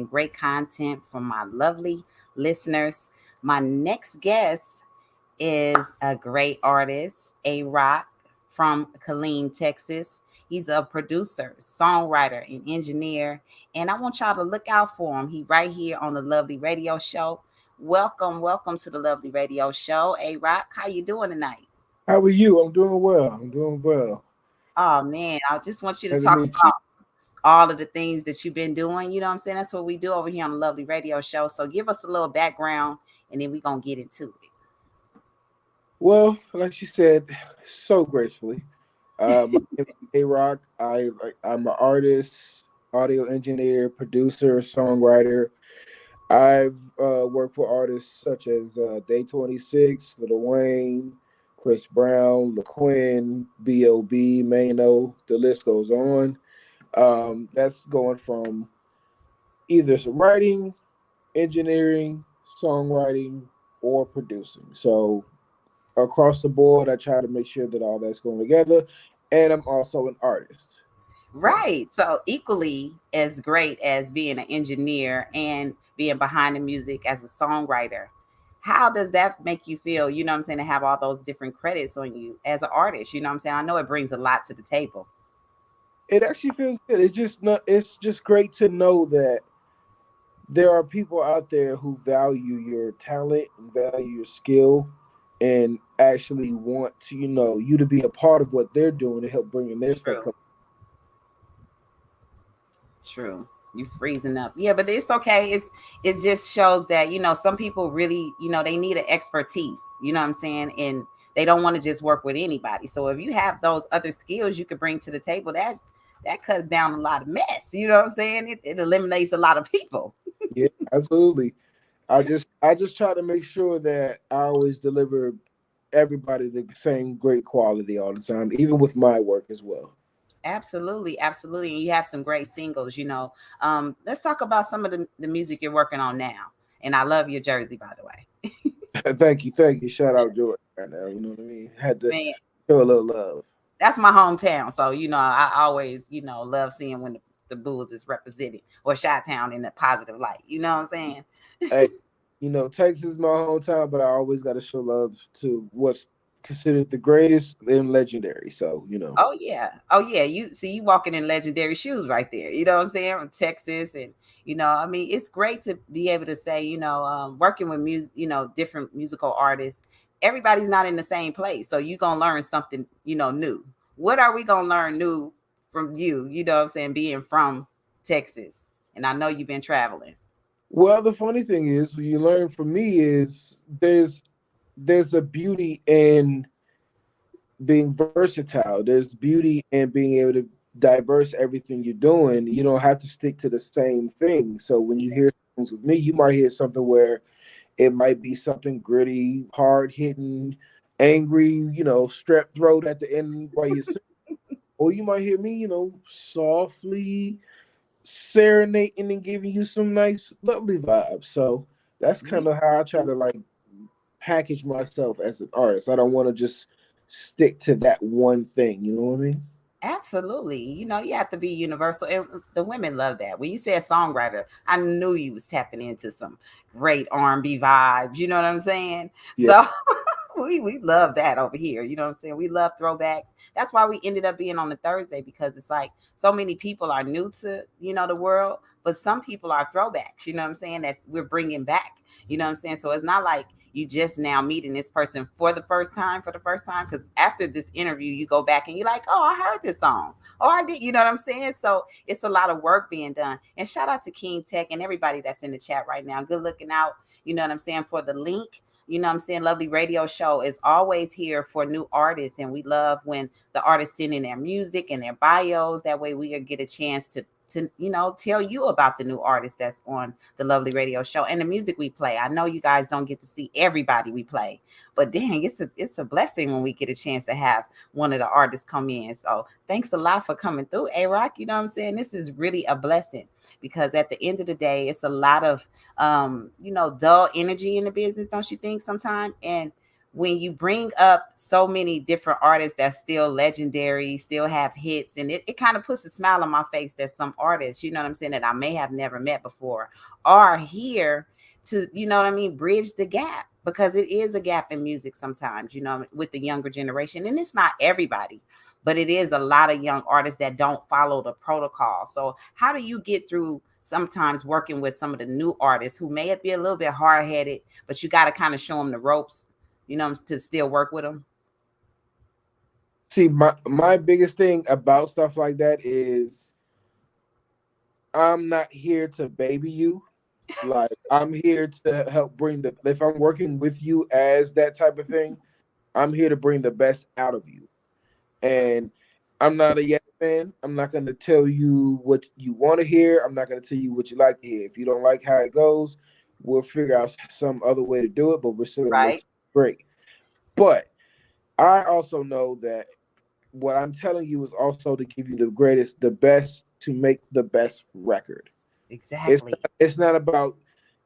great content from my lovely listeners. My next guest is a great artist, A Rock from Killeen, Texas. He's a producer, songwriter, and engineer. And I want y'all to look out for him. He right here on the Lovely Radio Show. Welcome to the Lovely Radio Show. A Rock, how you doing tonight? How are you? I'm doing well. I'm doing well. Oh man, I just want you to Glad to talk meet you. about all of the things that you've been doing. You know what I'm saying? That's what we do over here on the Lovely Radio Show. So give us a little background and then we're going to get into Well, like you said, so gracefully. My name is A-Rock. I'm an artist, audio engineer, producer, songwriter. I've worked with artists such as Day 26, Lil Wayne, Chris Brown, LaQuinn, B.O.B., Mano. The list goes on. That's going from either some writing, engineering, songwriting, or producing. So across the board, I try to make sure that all that's going together. And I'm also an artist. So Right. So equally as great as being an engineer and being behind the music as a songwriter, how does that make you feel? You know what I'm saying? To have all those different credits on you as an artist. You know what I'm saying? I know it brings a lot to the table. it actually feels good. It's just great to know that there are people out there who value your talent and value your skill and actually want to, you to be a part of what they're doing to help bringing their stuff. True. True. You freezing up. Yeah, but it's okay. It just shows that, some people really, they need an expertise, you know what I'm saying? And they don't want to just work with anybody. So if you have those other skills you could bring to the table, that cuts down a lot of mess. You know what I'm saying? It eliminates a lot of people. Yeah, absolutely. I just try to make sure that I always deliver everybody the same great quality all the time, even with my work as well. Absolutely, absolutely. And you have some great singles, let's talk about some of the music you're working on now. And I love your jersey, by the way. Thank you. Shout out Jordan right now. You know what I mean? Had to Man, show a little love. that's my hometown. So, I always, love seeing when the Bulls is represented or Chi-Town in a positive light. You know what I'm saying? Hey, Texas is my hometown, but I always got to show love to what's considered the greatest and legendary. So. Oh yeah. Oh yeah. You see you walking in legendary shoes right there. You know what I'm saying? From Texas. And I mean, it's great to be able to say, working with music, different musical artists. Everybody's not in the same place. So you're gonna learn something, new. What are we gonna learn new from you? You know what I'm saying? Being from Texas. And I know you've been traveling. Well, the funny thing is, what you learn from me is there's a beauty in being versatile. There's beauty in being able to diverse everything you're doing. You don't have to stick to the same thing. So when you hear songs with me, you might hear something where it might be something gritty, hard hitting, angry, strep throat at the end while you sing. Or you might hear me, softly serenading and giving you some nice, lovely vibes. So that's kind of how I try to like package myself as an artist. I don't want to just stick to that one thing. You know what I mean? Absolutely. You have to be universal. And the women love that. When you say a songwriter, I knew you was tapping into some great R&B vibes. You know what I'm saying? Yeah. So we love that over here. You know what I'm saying? We love throwbacks. That's why we ended up being on the Thursday, because it's like so many people are new to, the world, but some people are throwbacks, you know what I'm saying, that we're bringing back. You know what I'm saying? So it's not like you just now meeting this person for the first time, because after this interview you go back and you're like, oh, I heard this song, or I did, you know what I'm saying? So it's a lot of work being done. And shout out to King Tech and everybody that's in the chat right now. Good looking out, you know what I'm saying, for the link. You know what I'm saying? Lovely Radio Show is always here for new artists. And we love when the artists send in their music and their bios. That way we get a chance to tell you about the new artist that's on the Lovely Radio Show and the music we play. I know you guys don't get to see everybody we play, but dang, it's a blessing when we get a chance to have one of the artists come in. So thanks a lot for coming through, A Rock. You know what I'm saying? This is really a blessing, because at the end of the day, it's a lot of dull energy in the business, don't you think, sometimes? And when you bring up so many different artists that's still legendary, still have hits, and it kind of puts a smile on my face that some artists, you know what I'm saying, that I may have never met before are here to, you know what I mean, bridge the gap, because it is a gap in music sometimes, you know, with the younger generation. And it's not everybody, but it is a lot of young artists that don't follow the protocol. So how do you get through sometimes working with some of the new artists who may be a little bit hard headed, but you got to kind of show them the ropes, you know, to still work with them? See, my biggest thing about stuff like that is I'm not here to baby you. Like, I'm here to help bring the, if I'm working with you as that type of thing, I'm here to bring the best out of you. And I'm not a yes man. I'm not going to tell you what you want to hear. I'm not going to tell you what you like to hear. If you don't like how it goes, we'll figure out some other way to do it, but we're still going to make Right. it great. But I also know that what I'm telling you is also to give you the greatest, the best, to make the best record. Exactly. It's not about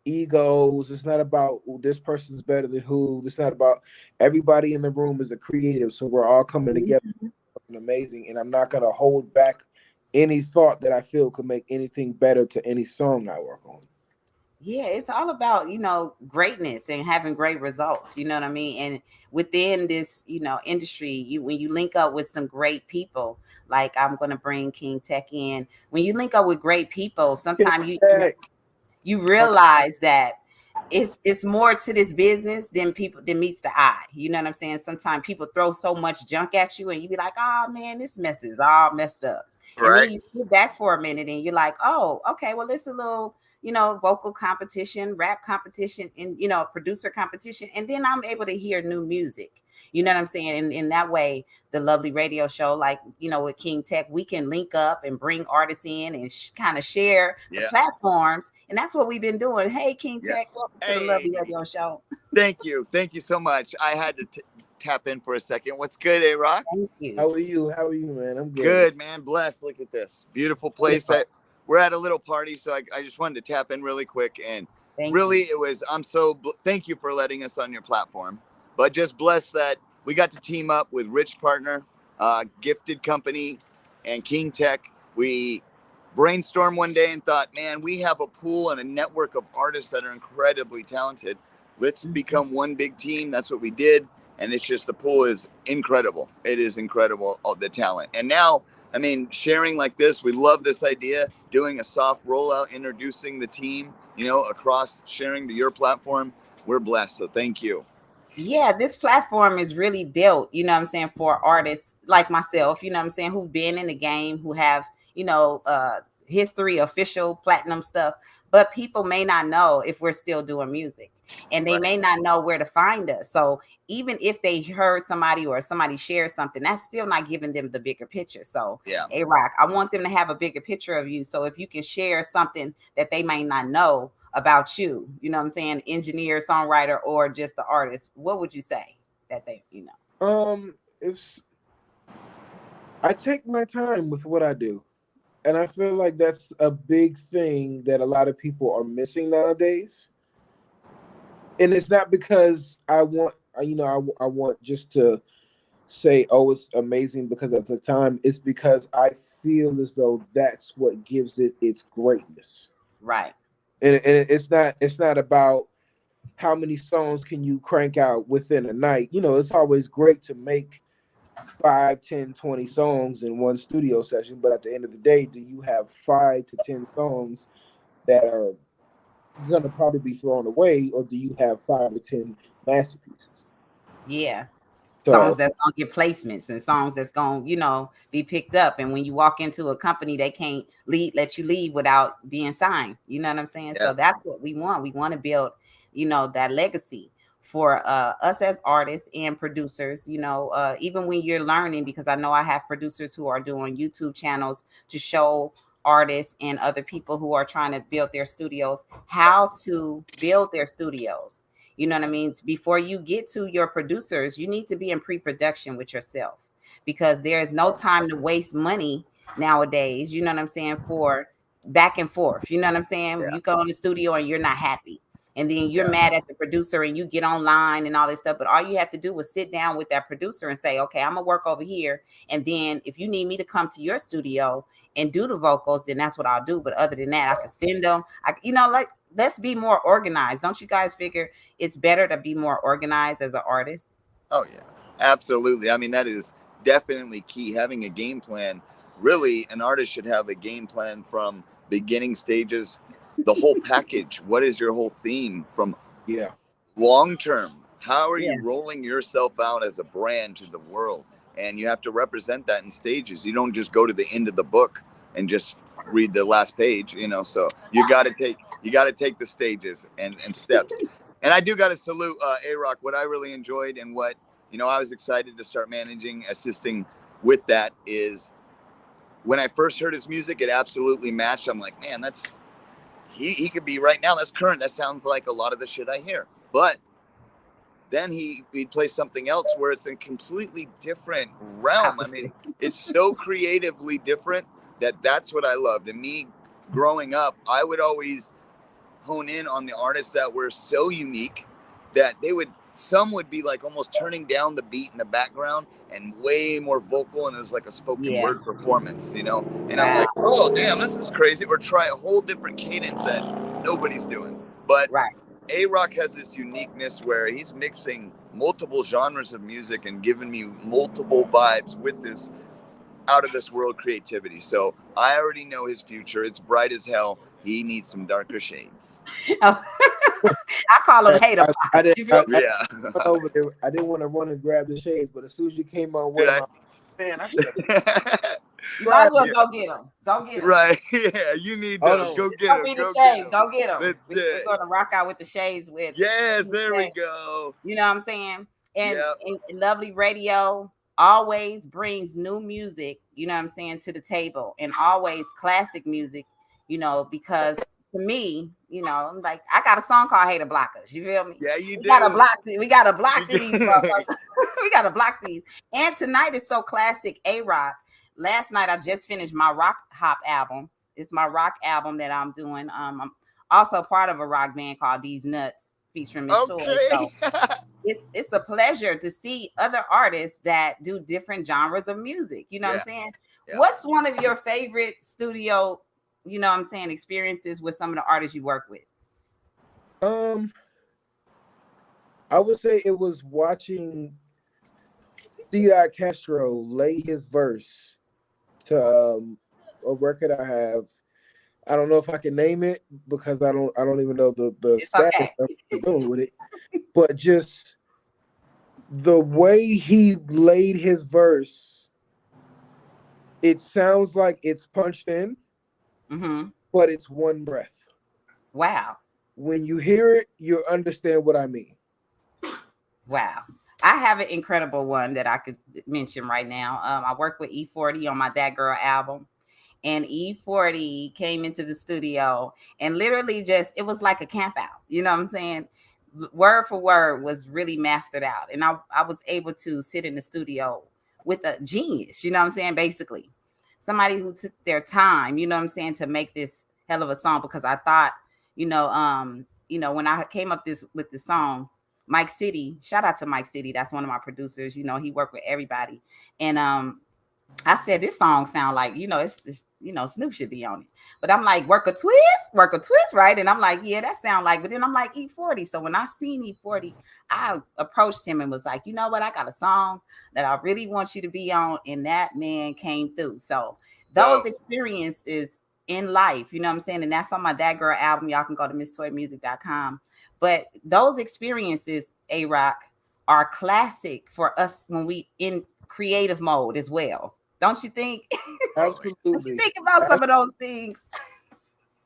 egos. It's not about, "Oh, this person's better than who." It's not about, everybody in the room is a creative, so we're all coming together Mhm. something amazing. And I'm not gonna hold back any thought that I feel could make anything better to any song I work on. Yeah, it's all about, you know, greatness and having great results, you know what I mean? And within this, you know, industry, you when you link up with some great people, like I'm going to bring King Tech in. When you link up with great people, King sometimes Tech. you Um, realize that it's more to this business than people than meets the eye. You know what I'm saying? Sometimes people throw so much junk at you and you be like, oh man, this mess is all messed up. And then Right. you sit back for a minute and you're like, oh, okay, well, it's a little, you know, vocal competition, rap competition, and you know, producer competition. And then I'm able to hear new music. You know what I'm saying? And in that way, the lovely radio show, like, you know, with King Tech, we can link up and bring artists in and kind of share the Yeah. platforms. And that's what we've been doing. Hey, King Yeah. Tech, welcome to the Hey, lovely radio show. thank you. Thank you so much. I had to tap in for a second. What's good, A Rock? Thank you. how are you? How are you, man? I'm good, man. Good, man. Blessed. Look at this beautiful place. We're at a little party, so I just wanted to tap in really quick. And Thank really, you. it was, thank you for letting us on your platform. But just blessed that we got to team up with Rich Partner, Gifted Company, and King Tech. We brainstormed one day and thought, man, we have a pool and a network of artists that are incredibly talented. Let's Mhm. become one big team. That's what we did. And it's just, the pool is incredible. It is incredible, all the talent. And now, I mean, sharing like this, we love this idea, doing a soft rollout, introducing the team, you know, across, sharing to your platform. We're blessed. So thank you. Yeah, this platform is really built, you know what I'm saying, for artists like myself, you know what I'm saying, who've been in the game, who have, you know, history, official platinum stuff, but people may not know if we're still doing music, and they Right. may not know where to find us. So even if they heard somebody or somebody shared something, that's still not giving them the bigger picture. So, Yeah. A Rock, I want them to have a bigger picture of you. So if you can share something that they may not know about you, you know what I'm saying, engineer, songwriter, or just the artist, what would you say that they, you know? It's I take my time with what I do. And I feel like that's a big thing that a lot of people are missing nowadays. And it's not because I want, I want just to say, oh, it's amazing because of the time. It's because I feel as though that's what gives it its greatness. Right. And it's not about how many songs can you crank out within a night. It's always great to make 5, 10, 20 songs in one studio session, but at the end of the day, do you have 5 to 10 songs that are gonna probably be thrown away, or do you have 5 or 10 masterpieces? Yeah. Songs So that's gonna get placements and songs that's gonna, you know, be picked up. And when you walk into a company, they can't let you leave without being signed. You know what I'm saying? Yeah. So that's what we want. We want to build, you know, that legacy for us as artists and producers, you know, even when you're learning, because I know I have producers who are doing YouTube channels to show artists and other people who are trying to build their studios how to build their studios. You know what I mean? Before you get to your producers, you need to be in pre-production with yourself, because there is no time to waste money nowadays. You know what I'm saying? For back and forth. You know what I'm saying? Yeah. You go in the studio and you're not happy. and then you're Yeah. mad at the producer and you get online and all this stuff. But all you have to do was sit down with that producer and say, okay, I'm gonna work over here. And then if you need me to come to your studio and do the vocals, then that's what I'll do. But other than that, I can send them. Like, let's be more organized. Don't you guys figure it's better to be more organized as an artist? Oh yeah, absolutely. I mean, that is definitely key. Having a game plan. Really, an artist should have a game plan from beginning stages, the whole package. What is your whole theme from Yeah. long term? How are Yeah, you rolling yourself out as a brand to the world? And you have to represent that in stages. You don't just go to the end of the book and just read the last page, so you got to take the stages and steps. And I do got to salute A Rock. What I really enjoyed and what I was excited to start managing, assisting with that is when I first heard his music, it absolutely matched. I'm like, man, that's he could be right now. That's current. That sounds like a lot of the shit I hear. But then he'd play something else where it's a completely different realm. I mean, it's so creatively different that's what I loved. And me growing up, I would always hone in on the artists that were so unique that some would be like almost turning down the beat in the background and way more vocal, and it was like a spoken yeah. word performance, and I'm Wow. like, oh damn, this is crazy. Or try a whole different cadence that nobody's doing. But Right. A Rock has this uniqueness where he's mixing multiple genres of music and giving me multiple vibes with this out of this world creativity. So I already know his future. It's bright as hell. He needs some darker shades. I call them I, hater I blockers. didn't. You feel me? Yeah. Went over there. I didn't want to run and grab the shades, but as soon as you came on with Did them, I? man, I should have You might as grabbed well it. Yeah. go get them. Go get them. Right. Yeah. You need Hold those. on. Go It's get gonna them. be the Go get shades. them. Go get them. That's We're it. gonna rock out with the shades with Yes. There we shades. go. You know what I'm saying? Yeah. And Lovely Radio always brings new music, you know what I'm saying, to the table, and always classic music, because to me, I'm like, I got a song called Hater Blockers. You feel me? Yeah. You We gotta do. block these. We gotta block You these, do. motherfuckers. We gotta block these. And tonight is so classic. A Rock. Last night I just finished my rock hop album. It's my rock album that I'm doing. I'm also part of a rock band called These Nuts featuring Miss Toy. Okay. So it's a pleasure to see other artists that do different genres of music. You know what I'm Yeah. saying? Yeah. What's one of your favorite studio, experiences with some of the artists you work with? Um, I would say it was watching C.I. Castro lay his verse to a record I have. I don't know if I can name it because I don't even know the It's status okay. of what we're doing with it. But just the way he laid his verse, it sounds like it's punched in, Hmm. but it's one breath. Wow. When you hear it, you understand what I mean. Wow. I have an incredible one that I could mention right now. I work with E40 on my That Girl album. And E40 came into the studio and literally just, it was like a camp out. You know what I'm saying? Word for word was really mastered out. And I was able to sit in the studio with a genius, you know what I'm saying? Basically, somebody who took their time, you know what I'm saying, to make this hell of a song, because I thought, when I came up this with the song, Mike City, shout out to Mike City. That's one of my producers. He worked with everybody. And I said this song sound like, it's Snoop should be on it. But I'm like, work a twist, right? And I'm like, yeah, that sound like, but then I'm like E40. So when I seen E40, I approached him and was like, you know what? I got a song that I really want you to be on. And that man came through. So those So experiences in life, you know what I'm saying? And that's on my That Girl album. Y'all can go to misstoymusic.com. But those experiences, A Rock, are classic for us when we in creative mode as well. Don't you think? Don't you Absolutely. think about some of those things?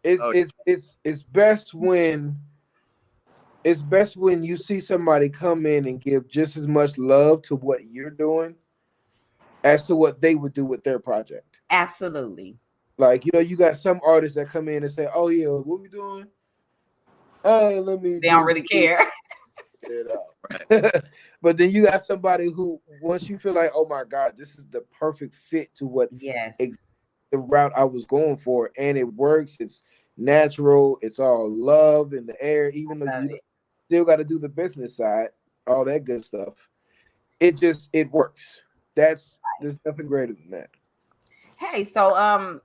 It's oh, it's it's it's best when you see somebody come in and give just as much love to what you're doing as to what they would do with their project. Absolutely. Like, you got some artists that come in and say, "Oh yeah, what we doing? Let me They don't just really care. it right. out." But then you got somebody who, once you feel like, "Oh my God, this is the perfect fit to what Yes. the route I was going for," and it works. natural. It's all love in the air, even though Love you it. still got to do the business side, all that good stuff. It works. There's nothing greater than that. Hey, so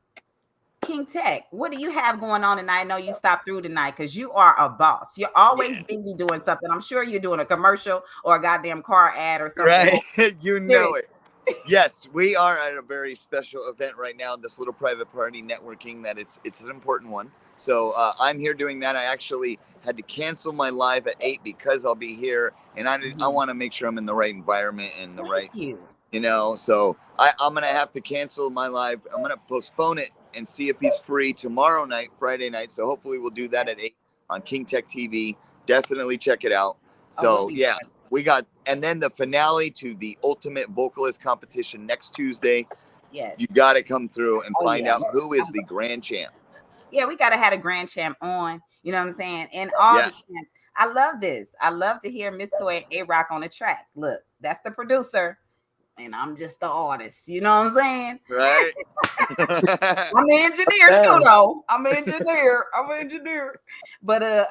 King Tech, what do you have going on tonight? I know you stopped through tonight because you are a boss. You're always Yeah, busy doing something. I'm sure you're doing a commercial or a goddamn car ad or something. right. You know Serious. it. Yes, we are at a very special event right now. This little private party networking that it's an important one. So I'm here doing that. I actually had to cancel my live at 8 because I'll be here, and I Mhm. want to make sure I'm in the right environment and the Thank right, you. So I'm gonna have to cancel my live. I'm gonna postpone it and see if he's free tomorrow night, Friday night. So hopefully we'll do that at 8 on King Tech TV. Definitely check it out. Oh, we'll So be yeah, there. we got, and then the finale to the ultimate vocalist competition next Tuesday. Yes. You got to come through and Oh find yeah. out who is the grand champ. Yeah, we gotta have a grand champ on. You know what I'm saying? And all the Yeah, champs. I love this. I love to hear Miss Toy and A Rock on the track. Look, that's the producer, and I'm just the artist. You know what I'm saying? right. I'm an engineer too, Down. though. I'm an engineer. I'm an engineer. But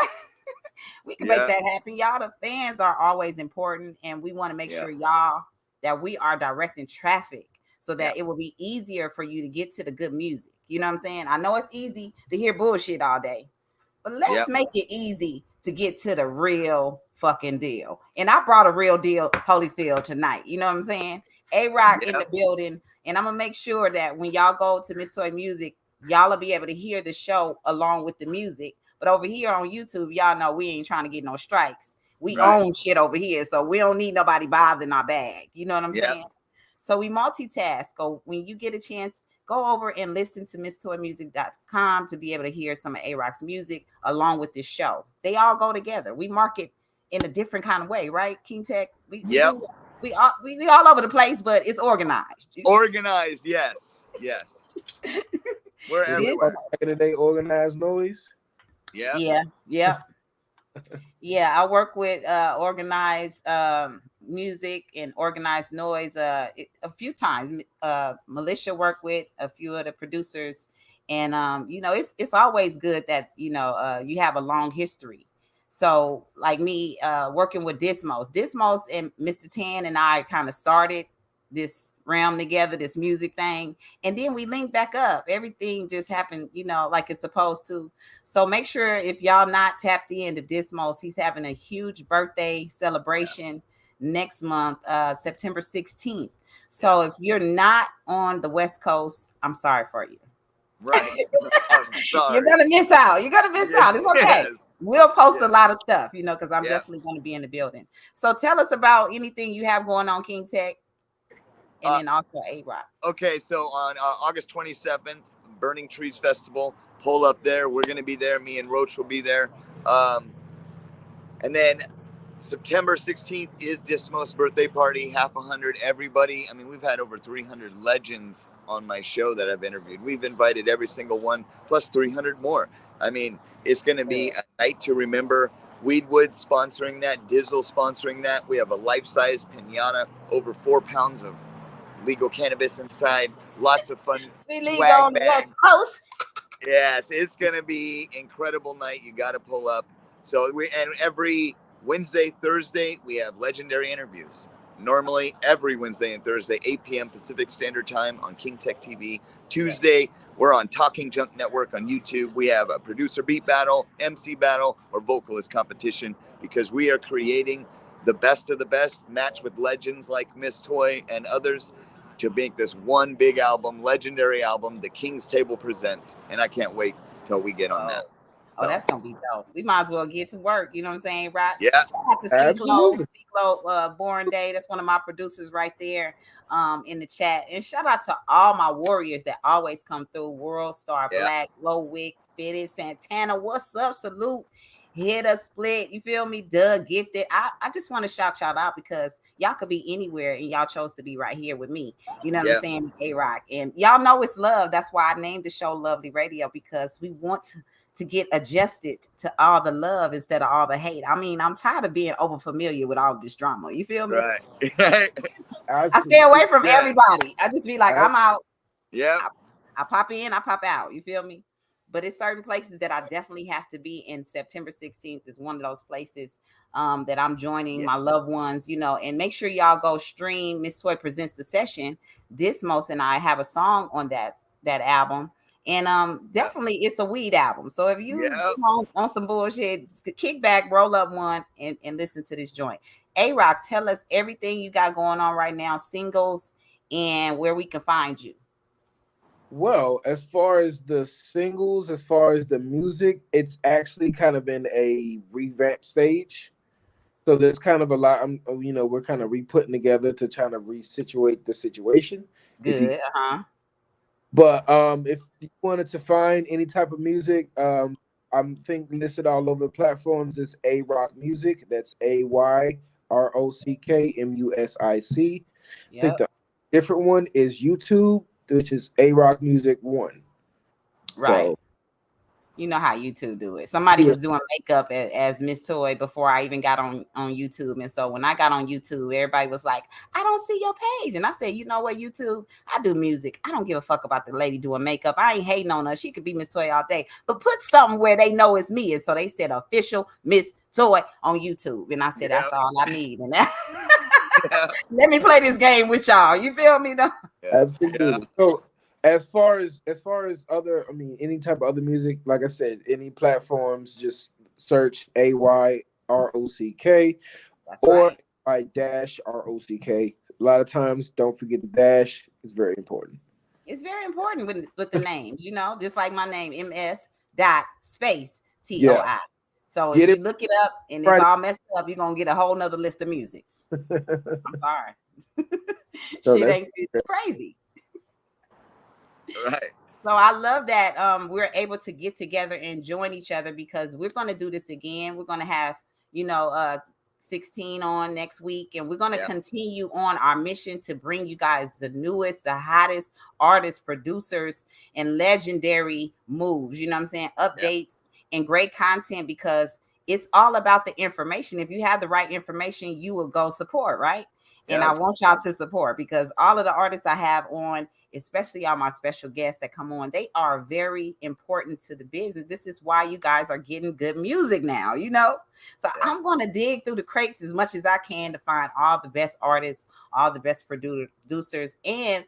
we can make Yeah, that happen. Y'all, the fans are always important, and we want to make yeah, sure y'all that we are directing traffic so yeah, that it will be easier for you to get to the good music. You know what I'm saying? I know it's easy to hear bullshit all day, but yeah, let's make it easy to get to the real fucking deal. And I brought a real deal Holyfield tonight. You know what I'm saying? A Rock in yeah. the building. And I'm gonna make sure that when y'all go to Miss Toy Music, y'all will be able to hear the show along with the music. But over here on YouTube, y'all know we ain't trying to get no strikes. We Right. own shit over here, so we don't need nobody bothering our bag. You know what I'm Yeah, saying? So we multitask. Go when you get a chance, go over and listen to MissToyMusic.com to be able to hear some of A-Rock's music along with this show. They all go together. We market in a different kind of way, right? King Tech, we yep. do we all over the place, but it's organized. Organized. Yes, yes. We're What they This, call everywhere. back in the day, organized noise. Yeah, yeah, yeah. Yeah, I work with organized music and organized noise a few times. Militia work with a few of the producers, and it's always good that you have a long history. So like me working with Dismos and Mr. Tan and I kind of started this realm together, this music thing, and then we linked back up. Everything just happened, like it's supposed to. So make sure if y'all not tapped into Dismos, he's having a huge birthday celebration next month, September 16th. yeah. So if you're not on the West Coast, I'm sorry for you. Right. I'm You're sorry. gonna miss out. You're gonna miss out. It's okay. Yes. We'll post a Yeah. lot of stuff, because I'm Yeah. definitely gonna be in the building. So tell us about anything you have going on, King Tech, and Uh, then also A Rock. okay. So on August 27th, Burning Trees Festival, pull up there. We're gonna be there. Me and Roach will be there. Um, and then September 16th is Dismos' birthday party, half 100. Everybody, I mean, we've had over 300 legends on my show that I've interviewed. We've invited every single one, plus 300 more. I mean, it's going to be a night to remember. Weedwood sponsoring that, Dizzle sponsoring that. We have a life size pinata, over 4 pounds of legal cannabis inside, lots of fun We legal swag on the West bags. Coast. Yes, it's gonna be incredible night. You got to pull up. So every Wednesday, Thursday we have legendary interviews. Normally every Wednesday and Thursday, 8 p.m. Pacific Standard Time on King Tech TV. Yes. Tuesday we're on Talking Junk Network on YouTube. We have a producer beat battle, MC battle, or vocalist competition because we are creating the best of the best, match with legends like Miss Toy and others to make this one big album, legendary album, The King's Table Presents. And I can't wait till we get on that. Oh, oh, So, that's gonna be dope. We might as well get to work. You know what I'm saying, right? yeah, Shout out to Absolutely. Speak Low, Born Day. That's one of my producers right there, in the chat. And shout out to all my warriors that always come through. World Star, yeah, Black, Low Wick, Fitted, Santana. What's up? Salute. Hit a split. You feel me? Doug Gifted. I just want to shout y'all out because y'all could be anywhere and y'all chose to be right here with me. You know what I'm yeah, saying? A Rock. And y'all know it's love. That's why I named the show Lovely Radio because we want to get adjusted to all the love instead of all the hate. I mean, I'm tired of being over familiar with all this drama. You feel me? right. I stay Absolutely. away from Yes, everybody. I just be like, I'm out. yep, I pop in, I pop out. You feel me? but it's certain places that I definitely have to be. In September 16th is one of those places that I'm joining Yeah. my loved ones, and make sure y'all go stream Miss Toy Presents the Session. Dismos and I have a song on that album. And Yeah. definitely it's a weed album. So if you Yeah. on some bullshit, kick back, roll up one and listen to this joint. A-Rock, tell us everything you got going on right now, singles, and where we can find you. Well, as far as the singles, as far as the music, it's actually kind of in a revamp stage. So there's kind of a lot. We're kind of re-putting together to try to resituate the situation. If you, Good. Uh-huh. but if you wanted to find any type of music, I'm think listed all over the platforms is A Rock Music. That's AYROCKMUSIC. I think Yep. the different one is YouTube, which is A Rock Music One. Right. So You know how YouTube do it. Somebody yeah, was doing makeup as Miss Toy before I even got on YouTube. And so when I got on YouTube, everybody was like, I don't see your page. And I said, you know what, YouTube? I do music. I don't give a fuck about the lady doing makeup. I ain't hating on her. She could be Miss Toy all day. But put something where they know it's me. And so they said official Miss Toy on YouTube. And I said, Yeah. that's all I need. And that, Yeah. let me play this game with y'all. You feel me though? Yeah. Yeah. absolutely. So as far as other, I mean, any type of other music, like I said, any platforms, just search AYROCK That's or right. I-ROCK. A lot of times, don't forget the dash. It's very important. It's very important with the names, just like my name, MS dot space Yeah, TOI. So if get it you look it up and it's right. all messed up, you're gonna get a whole nother list of music. I'm sorry. So Shit that's ain't it's crazy. Right. So I love that we're able to get together and join each other because we're going to do this again. We're going to have, you know, uh 16 on next week, and we're going to Yeah. continue on our mission to bring you guys the newest, the hottest artists, producers, and legendary moves, you know what I'm saying? Yeah. Updates and great content because it's all about the information. If you have the right information, you will go support, right? And Yeah. I want y'all to support because all of the artists I have on, especially all my special guests that come on, they are very important to the business. This is why you guys are getting good music now, you know? So Yeah. I'm going to dig through the crates as much as I can to find all the best artists, all the best producers, and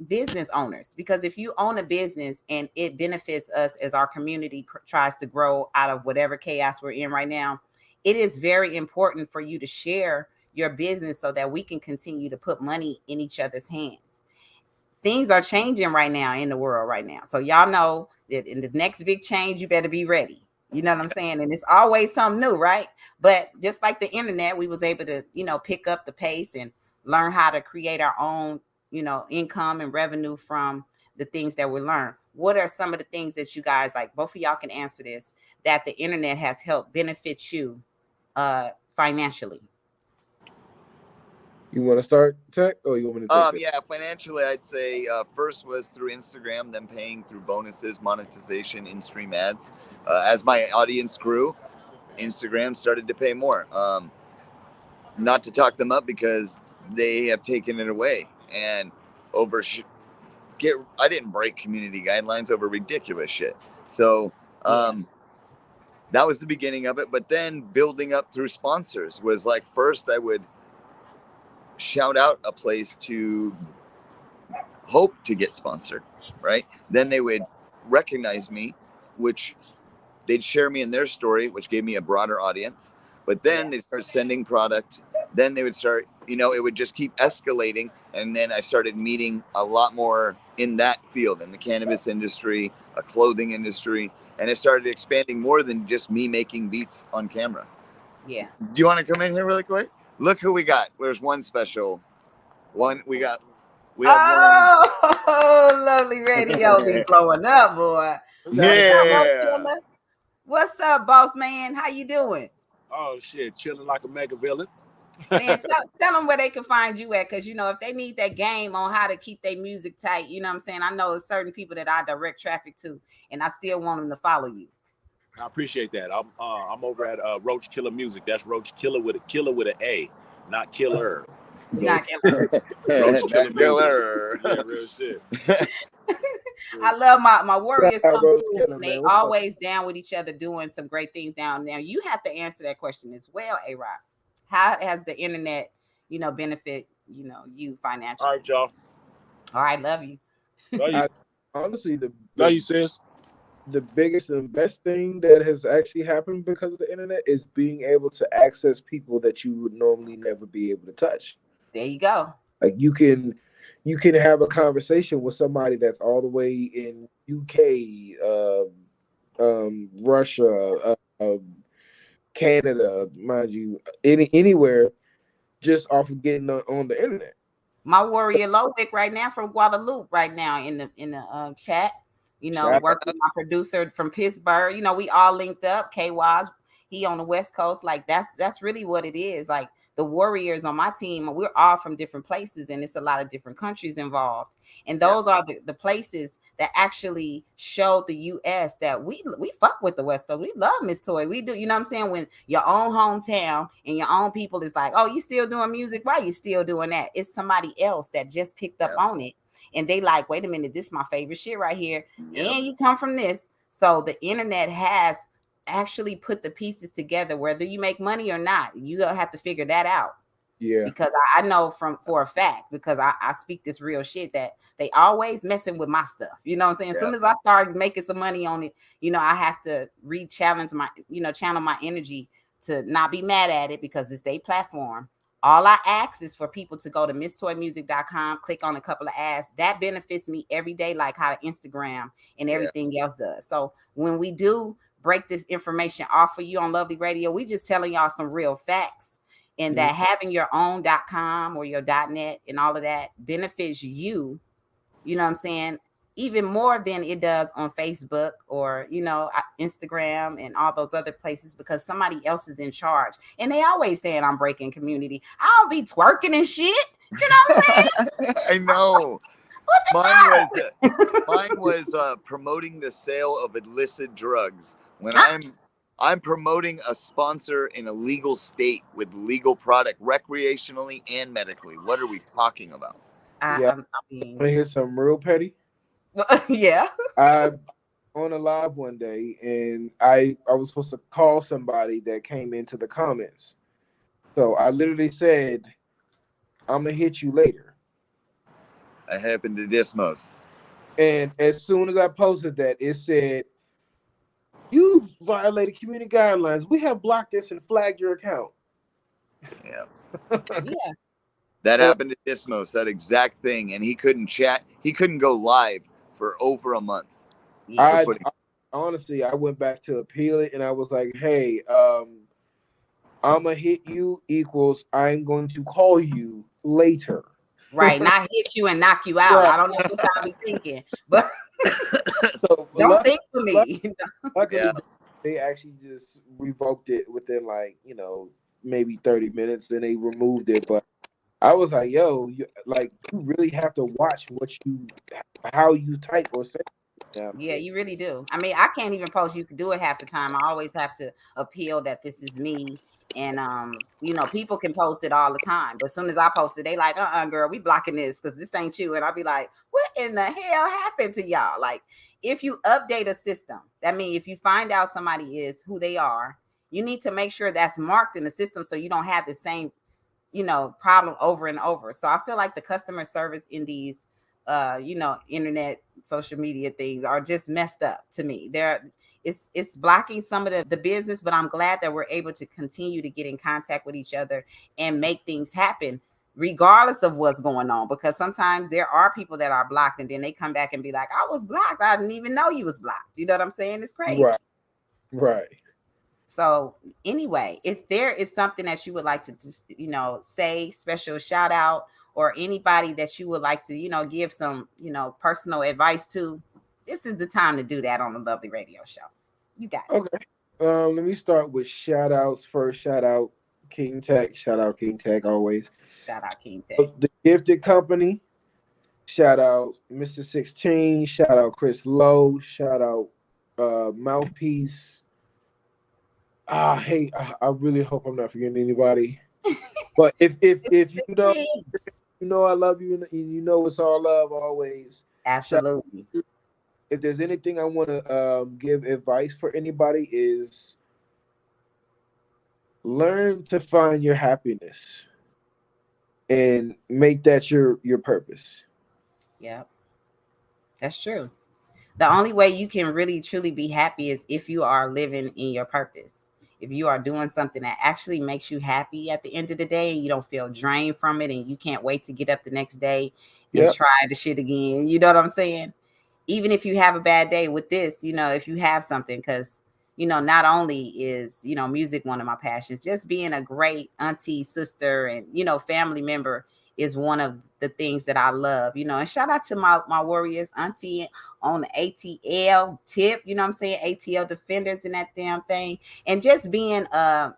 business owners. Because if you own a business and it benefits us as our community tries to grow out of whatever chaos we're in right now, it is very important for you to share your business so that we can continue to put money in each other's hands. Things are changing right now in the world right now. So y'all know that in the next big change, you better be ready. You know what I'm saying? And it's always something new, right? But just like the internet, we was able to, pick up the pace and learn how to create our own, income and revenue from the things that we learn. What are some of the things that you guys like? Both of y'all can answer this, that the internet has helped benefit you financially. You want to start, Tech, or you want me to take it? Yeah, financially, I'd say first was through Instagram, then paying through bonuses, monetization, in-stream ads. As my audience grew, Instagram started to pay more. Not to talk them up because they have taken it away and over get. I didn't break community guidelines over ridiculous shit. So Yeah. that was the beginning of it. But then building up through sponsors was like first I would shout out a place to hope to get sponsored, right? Then they would recognize me, which they'd share me in their story, which gave me a broader audience. But Yeah. then they'd start sending product. Then they would start, it would just keep escalating. And then I started meeting a lot more in that field, in the cannabis industry, a clothing industry. And it started expanding more than just me making beats on camera. Yeah. Do you want to come in here really quick? Look who we got. There's one special one. We have one. Oh, lovely radio be blowing up, boy. What's up, Roach Yeah. Killer? What's up, boss man? How you doing? Oh shit, chilling like a mega villain. Man, tell them where they can find you at, because if they need that game on how to keep their music tight, you know what I'm saying? I know certain people that I direct traffic to, and I still want them to follow you. I appreciate that. I'm over at Roach Killer Music. That's Roach Killer with an A, not killer. So Not it's Roach Killer That Music. killer. Yeah, real shit. I love my Shout warriors out come Rose through. Killer, They man. What's up? always down with each other doing some great things down there. You have to answer that question as well, A Rock. How has the internet, benefit, you All financially? right, y'all. All right, love you. Love you. I honestly Love you, sis. the biggest and best thing that has actually happened because of the internet is being able to access people that you would normally never be able to touch. There you go. Like you can have a conversation with somebody that's all the way in UK, Russia, Canada, mind you, anywhere, just off of getting on the internet. My warrior Lovick right now from Guadalupe right now in the chat. Shout Yeah. Working with my producer from Pittsburgh. We all linked up. K Waz, he on the West Coast. Like that's really what it is. Like the warriors on my team, we're all from different places, and it's a lot of different countries involved. And Yeah. those are the places that actually showed the US that we fuck with the West Coast. We love Miss Toy. We do, you know what I'm saying? When your own hometown and your own people is like, oh, you still doing music? Why you still doing that? It's somebody else that just picked up Yep. on it. And they like, wait a minute, this is my favorite shit right here. Yep. And you come from this. So the internet has actually put the pieces together, whether you make money or not. You gonna have to figure that out yeah, because I know for a fact because I speak this real shit that they always messing with my stuff. You know what I'm saying? As Yeah. soon as I start making some money on it, I have to re-challenge my, channel my energy to not be mad at it because it's their platform. All I ask is for people to go to misstoymusic.com, click on a couple of ads. That benefits me every day, like how the Instagram and Yeah. everything else does. So when we do break this information off for you on Lovely Radio, we just telling y'all some real facts and Mhm. that having your own .com or your .net and all of that benefits you, you know what I'm saying, even more than it does on Facebook or, Instagram and all those other places because somebody else is in charge. And they always saying I'm breaking community. I don't be twerking and shit. You know what I'm saying? I know. What Mine was the promoting the sale of illicit drugs. When fuck? I'm promoting a sponsor in a legal state with legal product recreationally and medically. What are we talking about? Yeah. I mean, Want to hear something real petty? yeah. I on a live one day, and I was supposed to call somebody that came into the comments. So I literally said, "I'm gonna hit you later." That happened to Dismos. And as soon as I posted that, it said, "You violated community guidelines. We have blocked this and flagged your account." Yeah. Yeah. That And happened to Dismos, that exact thing. And he couldn't chat. He couldn't go live for over a month for Yeah. putting. I honestly, I went back to appeal it, and I was like, "Hey, I'm gonna hit you equals I'm going to call you later." Right. Not hit you and knock you out. Right. I don't know what y'all be thinking, but So don't think for me. Yeah. luckily, they actually just revoked it within like maybe 30 minutes, and they removed it. But I was like, "Yo, you really have to watch how you type or say now." Yeah, you really do. I mean, I can't even post. You can do it half the time. I always have to appeal that this is me. And people can post it all the time. But as soon as I post it, they like, girl, we blocking this because this ain't you. And I'll be like, what in the hell happened to y'all? Like, if you update a system, that means if you find out somebody is who they are, you need to make sure that's marked in the system so you don't have the same problem over and over. So I feel like the customer service in these internet social media things are just messed up to me. It's blocking some of the business, but I'm glad that we're able to continue to get in contact with each other and make things happen regardless of what's going on, because sometimes there are people that are blocked and then they come back and be like, I was blocked, I didn't even know you was blocked. You know what I'm saying? It's crazy. Right, right. So anyway, if there is something that you would like to just, say, special shout out, or anybody that you would like to, give some, personal advice to, this is the time to do that on the Lovely Radio Show. You got it. Okay. Let me start with shout outs first. Shout out King Tech. Shout out King Tech always. Shout out King Tech. The Gifted Company. Shout out Mr. 16. Shout out Chris Lowe. Shout out Mouthpiece. Hey, I really hope I'm not forgetting anybody. But if you don't, I love you, and you know it's all love always. Shout Absolutely. if there's anything I want to give advice for anybody is learn to find your happiness and make that your purpose. Yep, that's true. The only way you can really truly be happy is if you are living in your purpose. If you are doing something that actually makes you happy at the end of the day and you don't feel drained from it and you can't wait to get up the next day and Yep, try the shit again. You know what I'm saying? Even if you have a bad day with this, if you have something, because not only is music one of my passions, just being a great auntie, sister, and family member is one of the things that I love. And shout out to my warriors, auntie on the ATL tip. You know what I'm saying? ATL defenders and that damn thing, and just being a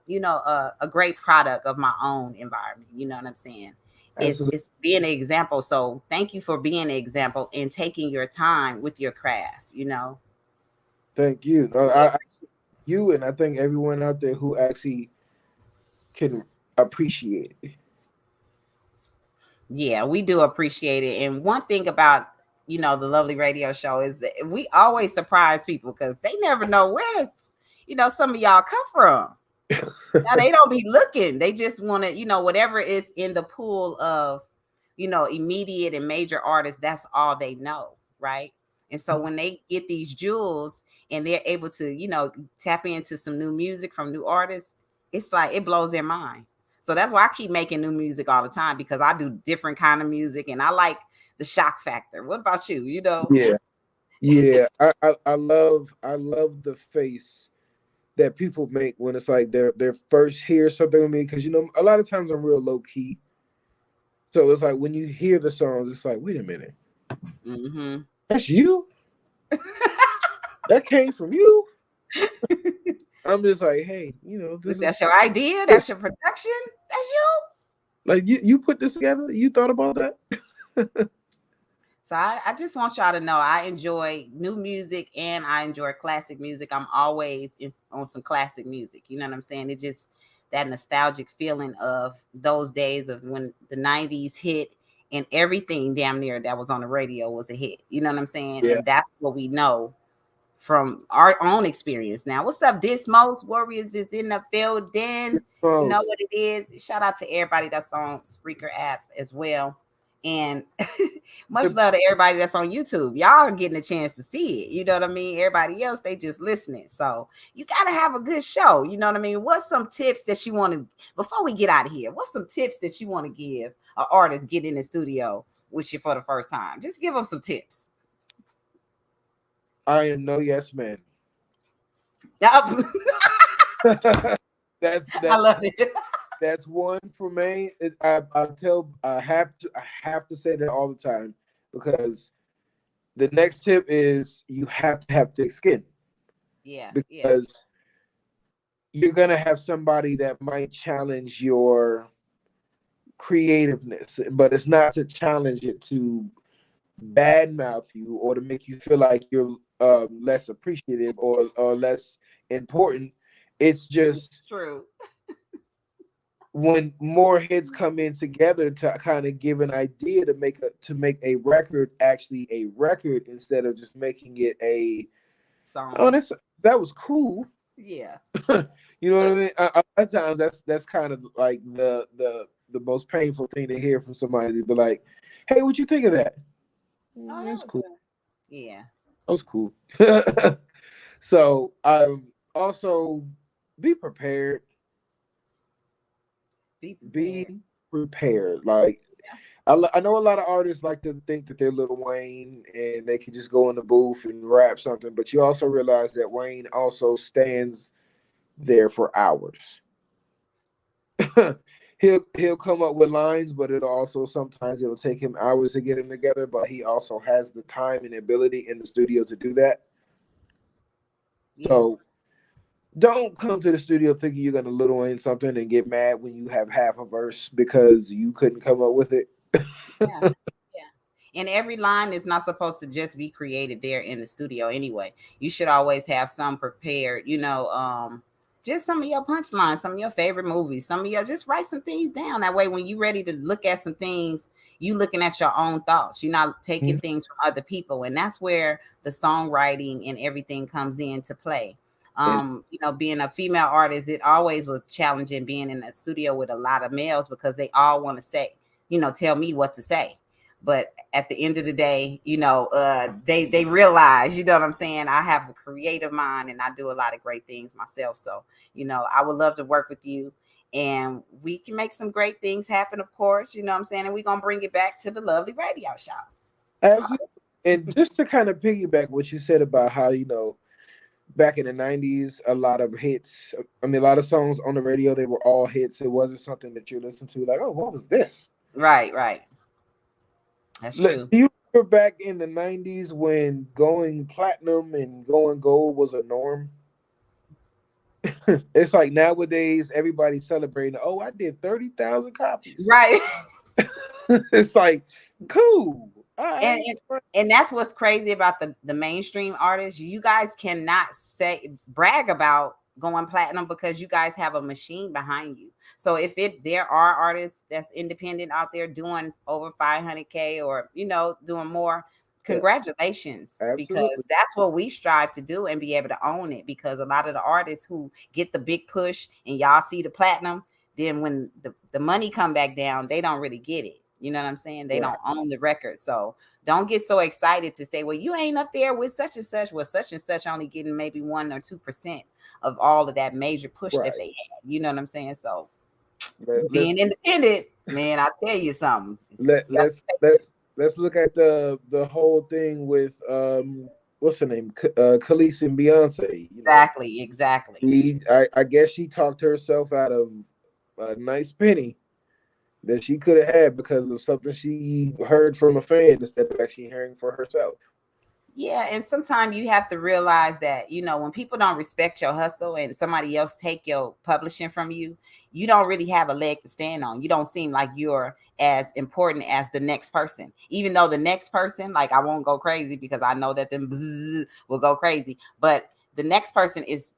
great product of my own environment. You know what I'm saying? absolutely. It's being an example. So thank you for being an example and taking your time with your craft. Thank you. No, Yeah. you and I think everyone out there who actually can appreciate it. Yeah, we do appreciate it. And one thing about the lovely radio show is that we always surprise people because they never know where some of y'all come from. Now they don't be looking. They just want to, whatever is in the pool of, immediate and major artists, that's all they know, right? And so when they get these jewels and they're able to, tap into some new music from new artists, it's like it blows their mind. So that's why I keep making new music all the time because I do different kind of music and I like the shock factor. What about you? Yeah, yeah. I love the face that people make when it's like their first hear something with me because a lot of times I'm real low key. So it's like when you hear the songs, it's like, wait a minute, Mm-hmm. that's you? That came from you? I'm just like, hey, this is That's your idea. That's your production. That's you. like you put this together. You thought about that? So I just want y'all to know I enjoy new music and I enjoy classic music. I'm always on some classic music. You know what I'm saying? It just that nostalgic feeling of those days of when the 90s hit and everything damn near that was on the radio was a hit. You know what I'm saying? Yeah. And that's what we know from our own experience. Now, what's up, Dismos Warriors is in the building. You know Most. what it is. Shout out to everybody that's on Spreaker app as well. And much love to everybody that's on YouTube. Y'all are getting a chance to see it. You know what I mean? Everybody else, they just listening. So you got to have a good show. You know what I mean? What's some tips that you want to, before we get out of here, what's some tips that you want to give an artist get in the studio with you for the first time? Just give them some tips. I am no yes man. Yep. that's I that love it. that's one for me. I have to say that all the time because the next tip is you have to have thick skin Yeah, yeah. because you're gonna have somebody that might challenge your creativeness, but it's not to challenge it to badmouth you or to make you feel like you're less appreciative or less important. It's just True. when more heads come in together to kind of give an idea to make a record actually a record instead of just making it a oh Song. that was cool. Yeah. You know what I mean? A lot of times that's kind of like the most painful thing to hear from somebody to be like, "Hey, what you think of that?" Oh, that That's was cool. yeah. That was cool. So also be prepared. Be Be prepared. prepared. Like I know a lot of artists like to think that they're Little Wayne and they can just go in the booth and rap something, but you also realize that Wayne also stands there for hours. He'll come up with lines, but it'll take him hours to get them together. But he also has the time and ability in the studio to do that. Yeah. So don't come to the studio thinking you're gonna Little Wayne something and get mad when you have half a verse because you couldn't come up with it. Yeah. Yeah. And every line is not supposed to just be created there in the studio anyway. You should always have some prepared, just some of your punchlines, some of your favorite movies, some of your, just write some things down. That way, when you're ready to look at some things, you looking at your own thoughts. You're not taking Mhm. things from other people, and that's where the songwriting and everything comes into play. And Being a female artist, it always was challenging being in a studio with a lot of males because they all want to say, tell me what to say. But at the end of the day, they realize, you know what I'm saying? I have a creative mind and I do a lot of great things myself. So, I would love to work with you and we can make some great things happen, of course, you know what I'm saying? And we're going to bring it back to the lovely radio show. absolutely. And just to kind of piggyback what you said about how, back in the 90s, a lot of hits, I mean, a lot of songs on the radio, they were all hits. It wasn't something that you listen to like, oh, what was this? Right, right. That's Do true. you remember back in the 90s when going platinum and going gold was a norm? It's like nowadays, everybody's celebrating, oh, I did 30,000 copies. Right. It's like, cool. All and, right. and and that's what's crazy about the mainstream artists. You guys cannot say brag about going platinum because you guys have a machine behind you. So if there are artists that's independent out there doing over 500K or doing more, Yeah, congratulations, because absolutely. that's what we strive to do and be able to own it. Because a lot of the artists who get the big push and y'all see the platinum, then when the money come back down, they don't really get it. You know what I'm saying? They Right. don't own the record. So don't get so excited to say, well, you ain't up there with such and such. Well, such and such only getting maybe 1 or 2% of all of that major push that Right. they had. You know what I'm saying? So being Let's independent, man, I tell you something. let You got let's let's let's look at the whole thing with what's her name, Khalees and Beyonce. exactly, exactly. I guess she talked herself out of a nice penny that she could have had because of something she heard from a fan instead of actually hearing for herself. Yeah, and sometimes you have to realize that, when people don't respect your hustle and somebody else take your publishing from you, you don't really have a leg to stand on. You don't seem like you're as important as the next person. Even though the next person, like I won't go crazy because I know that them bzzz will go crazy, but the next person is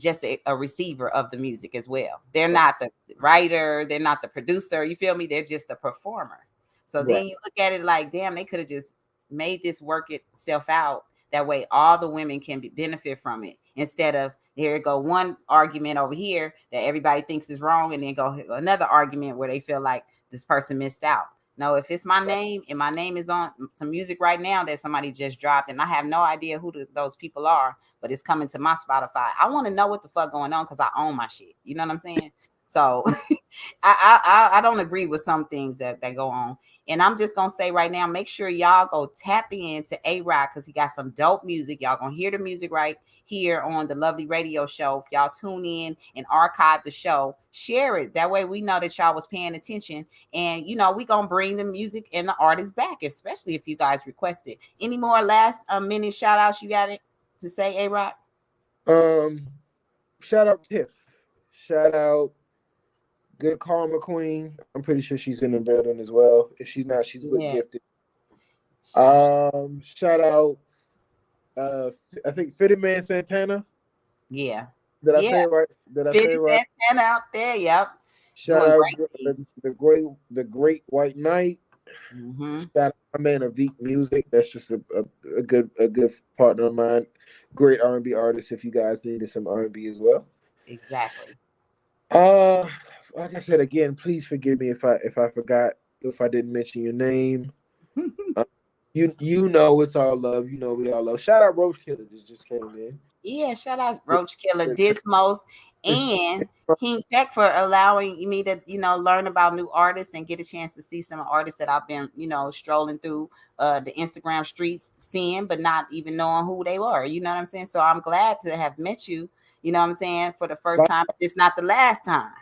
just a receiver of the music as well. They're Right. not the writer, they're not the producer, you feel me? They're just the performer. So Right. then you look at it like, damn, they could have just made this work itself out. That way, all the women can benefit from it instead of here go one argument over here that everybody thinks is wrong, and then go another argument where they feel like this person missed out. No, if it's my name and my name is on some music right now that somebody just dropped, and I have no idea who those people are, but it's coming to my Spotify, I want to know what the fuck going on because I own my shit. You know what I'm saying? So I don't agree with some things that go on. And I'm just gonna say right now, make sure y'all go tap into A Rock because he got some dope music. Y'all gonna hear the music right here on the Lovely Radio Show. If y'all tune in and archive the show, share it. That way we know that y'all was paying attention. And we gonna bring the music and the artists back, especially if you guys request it. Any more last minute shout outs you got it to say, A Rock? Um, Shout out Tiff. Shout out Good Karma Queen. I'm pretty sure she's in the building as well. If she's not, she's with Yes. Gifted. Shout out. Shout out I think Fitted Man Santana. Yeah. Did I Yeah. say it right? Did I say it Fitty right? Santana out there. Yep. Shout Doing out great things. the great White Knight. Mm-hmm. Shout out my man Avik Music. That's just a good partner of mine. Great R&B artist. If you guys needed some R&B as well. Exactly. Uh, like I said again, please forgive me if I forgot, if I didn't mention your name. Uh, you know it's all love. You know we all love. Shout out Roach Killer just came in. Yeah, shout out Roach Killer, Dismos, and King Tech for allowing me to, learn about new artists and get a chance to see some artists that I've been, strolling through the Instagram streets seeing, but not even knowing who they were. You know what I'm saying? So I'm glad to have met you, you know what I'm saying, for the first time. It's not the last time.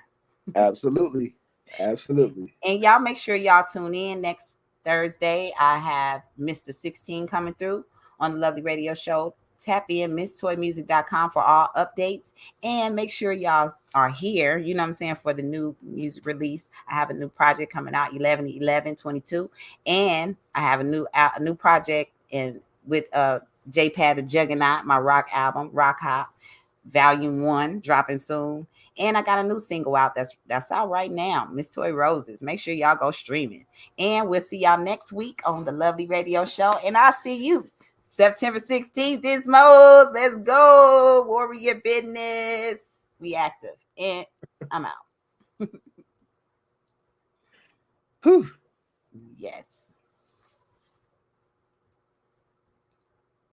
Absolutely, absolutely. And y'all make sure y'all tune in next Thursday. I have Mr. 16 coming through on the Lovely Radio Show. Tap in misstoymusic.com for all updates and make sure y'all are here, you know what I'm saying, for the new music release. I have a new project coming out 11/11/22, and I have a new project and with JPad the Juggernaut, my rock album, Rock Hop, Volume 1 dropping soon. And I got a new single out that's out right now, Miss Toy Roses. Make sure y'all go streaming. And we'll see y'all next week on the Lovely Radio Show. And I'll see you September 16th. Dismos. Let's go. Warrior business. We active. And I'm out. Whew. Yes.